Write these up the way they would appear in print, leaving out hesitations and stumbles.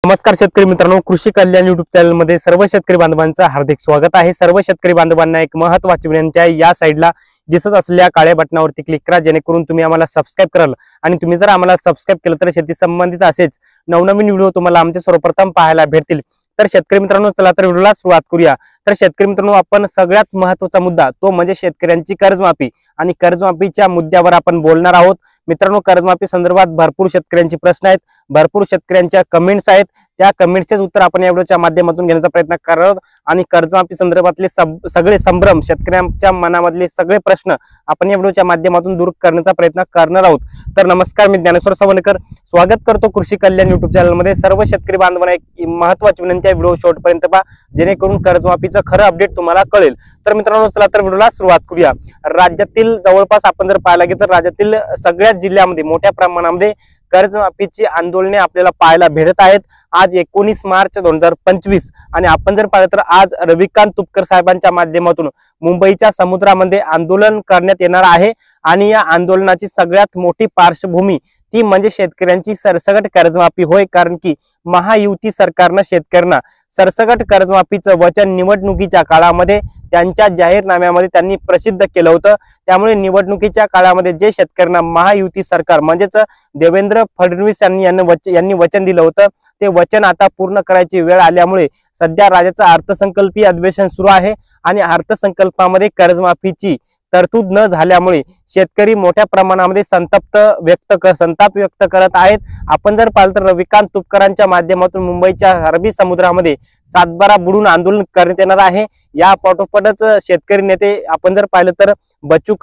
नमस्कार शेतकरी मित्रांनो, कृषी कल्याण युट्यूब चॅनल मध्ये सर्व शेतकरी बांधवांचं हार्दिक स्वागत आहे। सर्व शेतकरी बांधवांना एक महत्त्वाची विनंती आहे, या साइडला दिसत असलेल्या काळ्या बटनावरती क्लिक करा, जेणेकरून तुम्ही आम्हाला सबस्क्राइब कराल। आणि तुम्ही जर आम्हाला सबस्क्राइब केलं तर शेती संबंधित असेच नवनवीन व्हिडिओ तुम्हाला आमचे सर्वप्रथम पाहायला भेटतील। तर शेतकरी मित्रांनो, चला तर व्हिडिओला सुरुवात करूया। तर शेतकरी मित्रांनो, आपण सगळ्यात महत्त्वाचा मुद्दा तो म्हणजे शेतकऱ्यांची कर्जमाफी आणि कर्जमाफीच्या मुद्द्यावर आपण बोलणार आहोत। मित्रांनो, कर्जमाफी संदर्भात भरपूर शेतकऱ्यांचे प्रश्न आहेत, भरपूर शेतकऱ्यांच्या कमेंट्स आहेत, त्या कमेंट्सचे उत्तर आपण या व्हिडिओच्या माध्यमातून घेण्याचा प्रयत्न करणार आहोत। आणि कर्जमाफी संदर्भातले सगळे संभ्रम, शेतकऱ्यांच्या मनामधले सगळे प्रश्न आपण या व्हिडिओच्या माध्यमातून दूर करण्याचा प्रयत्न करणार आहोत। तर नमस्कार, मी ज्ञानेश्वर सवणकर स्वागत करतो कृषी कल्याण युट्यूब चॅनल मध्ये। सर्व शेतकरी बांधवांना एक महत्त्वाची विनंती आहे, व्हिडिओ शेवटपर्यंत पहा, जेणेकरून कर्जमाफीचं खरं अपडेट तुम्हाला कळेल। तर मित्रांनो, चला तर व्हिडिओला सुरुवात करूया। राज्यातील जवळपास आपण जर पाहायला गेलं तर राज्यातील सगळ्याच जिल्ह्यामध्ये मोठ्या प्रमाणामध्ये कर्जमाफीची आंदोलने आपल्याला पाहायला भेटत आहेत। आज 19 मार्च 2025 आणि आपण जर पाहिलं तर आज रविकांत तुपकर साहेबांच्या माध्यमातून मुंबईच्या समुद्रामध्ये आंदोलन करण्यात येणार आहे। आणि या आंदोलनाची सगळ्यात मोठी पार्श्वभूमी ती म्हणजे शेतकऱ्यांची सरसकट कर्जमाफी होय, कारण की महायुती सरकारनं शेतकऱ्यांना सरसकट कर्जमाफीचं वचन निवडणुकीच्या काळामध्ये त्यांच्या जाहीरनाम्यामध्ये त्यांनी प्रसिद्ध केलं होतं। त्यामुळे निवडणुकीच्या काळामध्ये जे शेतकऱ्यांना महायुती सरकार म्हणजेच देवेंद्र फडणवीस यांनी वचन दिलं होतं, ते वचन आता पूर्ण करायची वेळ आल्यामुळे सध्या राज्याचं अर्थसंकल्पीय अधिवेशन सुरू आहे आणि अर्थसंकल्पामध्ये कर्जमाफीची तरतूद न झाल्यामुळे शेतकरी मोठ्या प्रमाणामध्ये संताप व्यक्त करत आहेत। आपण जर पाहिलं तर रविकांत तुपकरांच्या माध्यमातून मुंबईच्या अरबी समुद्रामध्ये सातबारा बुडून आंदोलन करण्यात येणार आहे। या पाठोपाठच शेतकरी नेते आपण जर पाहिलं तर बच्चू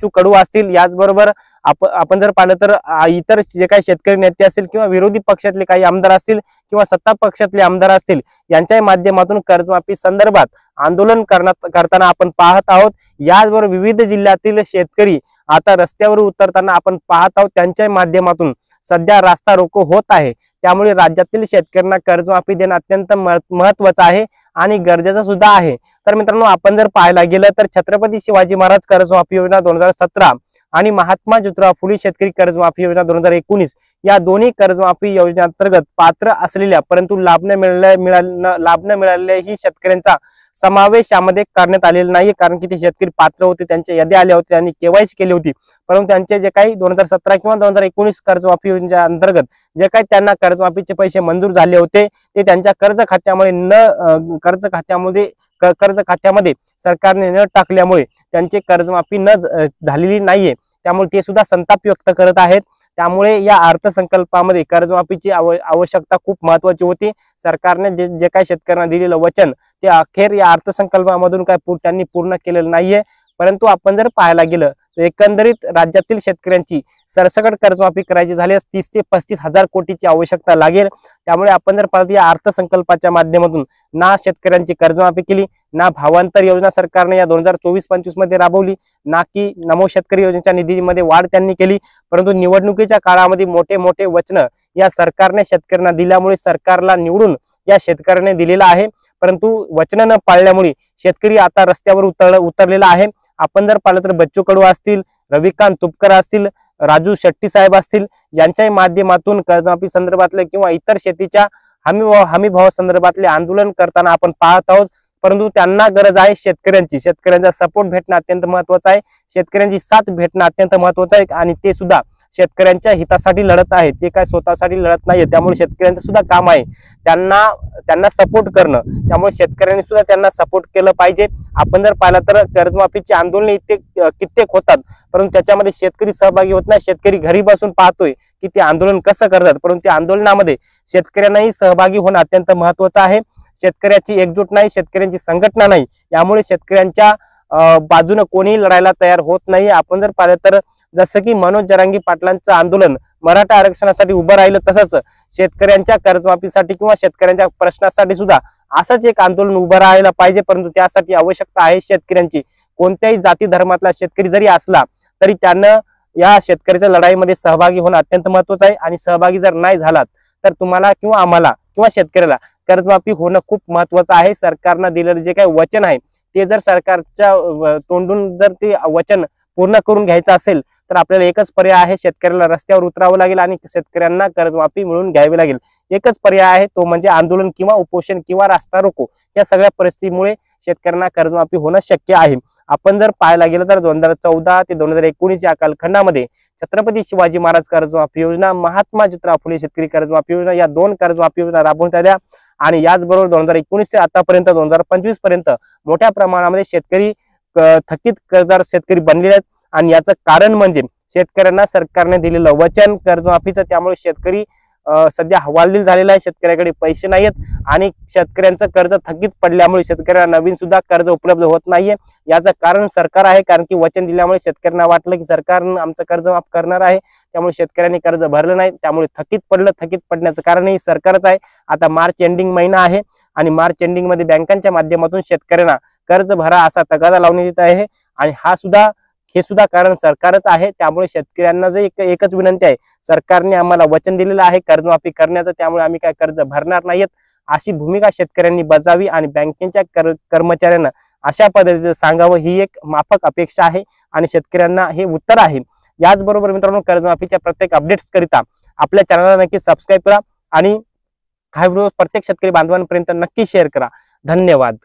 कडू असतील, याचबरोबर आपण जर पाहिलं तर इतर जे काही शेतकरी नेते असतील किंवा विरोधी पक्षातले काही आमदार असतील किंवा सत्ता पक्षातले आमदार असतील, यांच्या माध्यमातून कर्जमाफी संदर्भात आंदोलन करताना आपण पाहत आहोत। याचबरोबर विविध जिल्ह्यातील शेतकरी आता रस्त्यावर उतरताना आपण पाहत आहोत, त्यांच्या माध्यमातून सध्या रास्ता रोको होत आहे। त्यामुळे राज्यातील शेतकऱ्यांना कर्जमाफी देणं अत्यंत महत्त्वाचं आहे आणि गरजेचं सुद्धा आहे। तर मित्रांनो, आपण जर पाहायला गेलं तर छत्रपती शिवाजी महाराज कर्जमाफी योजना 2017 आणि महात्मा ज्योतिराव फुले शेतकरी कर्जमाफी योजना 2019 या दोन्ही कर्जमाफी योजनेअंतर्गत पात्र असलेल्या परंतु लाभ न मिळालेल्या ही शेतकऱ्यांचा समावेश यामध्ये करण्यात आलेला नाही, कारण की ते शेतकरी पात्र होते, त्यांच्या याद्या आल्या होत्या, त्यांनी केवायसी केली होती, परंतु त्यांचे जे काही 2017 किंवा 2019 कर्जमाफी योजनेच्या अंतर्गत जे काही त्यांना कर्जमाफीचे पैसे मंजूर झाले होते ते त्यांच्या कर्ज खात्यामध्ये सरकारने न टाकल्यामुळे त्यांची कर्जमाफी झालेली नाहीये। त्यामुळे ते सुद्धा संताप व्यक्त करत आहेत। त्यामुळे या अर्थसंकल्पामध्ये कर्जमाफीची आवश्यकता खूप महत्त्वाची होती। सरकारने जे काही शेतकऱ्यांना दिलेलं वचन ते अखेर या अर्थसंकल्पामधून त्यांनी पूर्ण केलेलं नाहीये। परंतु आपण जर पाहायला गेलं तर एकंदरीत राज्यातील शेतकऱ्यांची सरसकट कर्जमाफी करायची झाल्यास 30 ते 35 हजार कोटीची आवश्यकता लागेल। त्यामुळे आपण जर पाहिलं या अर्थसंकल्पाच्या माध्यमातून ना शेतकऱ्यांची कर्जमाफी केली, ना भावांतर योजना सरकारने या 2024-25 मध्ये राबवली, ना की नमो शेतकरी योजनेच्या निधीमध्ये वाढ त्यांनी केली, परंतु निवडणुकीच्या काळामध्ये मोठे वचन या सरकारने शेतकऱ्यांना दिल्यामुळे सरकारला निवडून या शेतकऱ्याने दिलेला आहे, परंतु वचन न पाळल्यामुळे शेतकरी आता रस्त्यावर उतरलेला आहे। आपण जर पाहिलं तर बच्चू कडू असतील, रविकांत तुपकर असतील, राजू शेट्टी साहेब असतील, यांच्या माध्यमातून कर्जमाफी संदर्भातले किंवा इतर शेतीच्या हमी भाव संदर्भातले आंदोलन करताना आपण पाहत आहोत। परंतु त्यांना गरज आहे शेतकऱ्यांचा सपोर्ट भेटणं अत्यंत महत्त्वाचं आहे, शेतकऱ्यांची साथ भेटणं अत्यंत महत्त्वाचं आहे आणि ते सुद्धा शेतकऱ्यांच्या हितासाठी लढत आहे, ते काय स्वतःसाठी लढत नाहीये। त्यामुळे शेतकऱ्यांचं सुद्धा काम आहे त्यांना सपोर्ट करणं, त्यामुळे शेतकऱ्यांनी सुद्धा त्यांना सपोर्ट केलं पाहिजे। आपण जर पाहिलं तर कर्जमाफीची आंदोलने कित्येक होतात, परंतु त्याच्यामध्ये शेतकरी सहभागी होत नाही। शेतकरी घरी बसून पाहतोय की ते आंदोलन कसं करतात, परंतु त्या आंदोलनामध्ये शेतकऱ्यांनाही सहभागी होणं अत्यंत महत्त्वाचं आहे। शेतकऱ्याची एकजूट नाही, शेतकऱ्यांची संघटना नाही, यामुळे शेतकऱ्यांच्या बाजूने कोणी लढायला तयार होत नाही। आपण जर पाहिलं तर जसं की मनोज जरांगी पाटलांचं आंदोलन मराठा आरक्षणासाठी उभं राहिलं, तसंच शेतकऱ्यांच्या कर्जमाफीसाठी किंवा शेतकऱ्यांच्या प्रश्नासाठी सुद्धा असंच एक आंदोलन उभं राहायला पाहिजे। परंतु त्यासाठी आवश्यकता आहे शेतकऱ्यांची। कोणत्याही जाती धर्मातला शेतकरी जरी असला तरी त्यानं या शेतकऱ्याच्या लढाईमध्ये सहभागी होणं अत्यंत महत्त्वाचं आहे आणि सहभागी जर नाही झालात तर तुम्हाला किंवा आम्हाला किंवा शेतकऱ्याला कर्जमाफी होणं खूप महत्त्वाचं आहे। सरकारनं दिलेलं जे काही वचन आहे ते जर सरकारच्या तोंडून जर ते वचन पूर्ण करून घ्यायचा असेल तर आपल्याला एकच पर्याय आहे, शेतकऱ्याला रस्त्यावर उतरावं लागेल आणि शेतकऱ्यांना कर्जमाफी मिळवून घ्यावी लागेल. एकच पर्याय आहे, तो म्हणजे आंदोलन किंवा उपोषण किंवा रास्ता रोको. या सगळ्या परिस्थितीमुळे शेतकऱ्यांना कर्जमाफी होणं शक्य आहे. आपण जर पाहायला गेलं तर 2014 ते 2019 या कालखंडामध्ये छत्रपती शिवाजी महाराज कर्जमाफी योजना, महात्मा ज्योतिराव फुले शेतकरी कर्जमाफी योजना या 2 कर्जमाफी योजना राबवण्यात आल्या. आणि याचबरोबर 2019 ते आतापर्यंत 2025 पर्यंत मोठ्या प्रमाणामध्ये शेतकरी थकीत कर्जदार शेतकरी बनलेले आहेत. आणि याचं कारण म्हणजे शेतकऱ्यांना सरकारने दिलेलं वचन कर्जमाफीचं, त्यामुळे शेतकरी सध्या हवालदिल झालेला आहे. शेतकऱ्याकडे पैसे नाहीत आणि शेतकऱ्यांचं कर्ज थकीत पडल्यामुळे शेतकऱ्यांना नवीन सुद्धा कर्ज उपलब्ध होत नाहीये. याचं कारण सरकार आहे, कारण की वचन दिल्यामुळे शेतकऱ्यांना वाटलं की सरकार आमचं कर्ज माफ करणार आहे, त्यामुळे शेतकऱ्यांनी कर्ज भरलं नाही, त्यामुळे थकीत पडलं. थकीत पडण्याचं कारणही सरकारच आहे. आता मार्च एंडिंग महिना आहे आणि मार्च एंडिंग मध्ये बँकांच्या माध्यमातून शेतकऱ्यांना कर्ज भरा असा तगादा लावण्यात येत आहे आणि हे सुद्धा कारण सरकारच आहे. त्यामुळे शेतकऱ्यांना जे एकच विनंती आहे, सरकारने आम्हाला वचन दिलेलं आहे कर्जमाफी करण्याचं, त्यामुळे आम्ही काय कर्ज भरणार नाहीत अशी भूमिका शेतकऱ्यांनी बजावी आणि बँकेच्या कर्मचाऱ्यांना अशा पद्धतीने सांगावं, ही एक माफक अपेक्षा आहे आणि शेतकऱ्यांना हे उत्तर आहे. याचबरोबर मित्रांनो, कर्जमाफीच्या प्रत्येक अपडेट्स करिता आपल्या चॅनलला नक्की सबस्क्राईब करा आणि हा व्हिडिओ प्रत्येक शेतकरी बांधवांपर्यंत नक्की शेअर करा. धन्यवाद.